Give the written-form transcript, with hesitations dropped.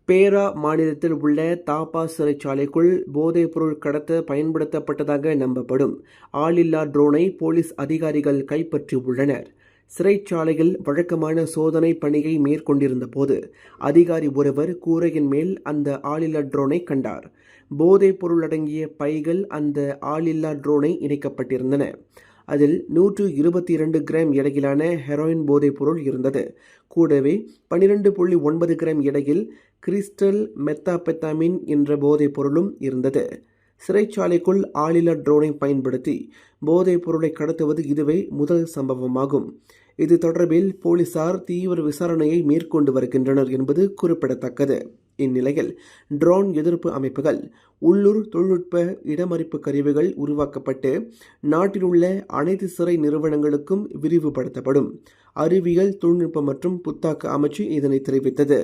பேரா மாநிலத்தில் உள்ள தாப்பா சிறைச்சாலைக்குள் போதைப்பொருள் கடத்த பயன்படுத்தப்பட்டதாக நம்பப்படும் ஆளில்லா ட்ரோனை போலீஸ் அதிகாரிகள் கைப்பற்றியுள்ளனர். சிறைச்சாலையில் வழக்கமான சோதனை பணியை மேற்கொண்டிருந்த போது அதிகாரி ஒருவர் கூரையின் மேல் அந்த ஆளில்லா ட்ரோனை கண்டார். போதைப் பொருள் அடங்கிய பைகள் அந்த ஆளில்லா ட்ரோனை இணைக்கப்பட்டிருந்தன. அதில் 122 கிராம் எடையிலான ஹெரோயின் போதைப் பொருள் இருந்தது. கூடவே 12.9 கிராம் எடையில் கிறிஸ்டல் மெத்தாபெத்தாமின் என்ற போதைப் பொருளும் இருந்தது. சிறைச்சாலைக்குள் ஆளில்லா ட்ரோனை பயன்படுத்தி போதைப் பொருளை கடத்துவது இதுவே முதல் சம்பவமாகும். இது தொடர்பில் போலீசார் தீவிர விசாரணையை மேற்கொண்டு வருகின்றனர் என்பது குறிப்பிடத்தக்கது. இந்நிலையில் ட்ரோன் எதிர்ப்பு அமைப்புகள், உள்ளூர் தொழில்நுட்ப இடமறிப்பு கருவிகள் உருவாக்கப்பட்டு நாட்டிலுள்ள அனைத்து சிறை நிறுவனங்களுக்கும் விரிவுபடுத்தப்படும். அறிவியல் தொழில்நுட்பம் மற்றும் புத்தாக்க அமைச்சு இதனை தெரிவித்தது.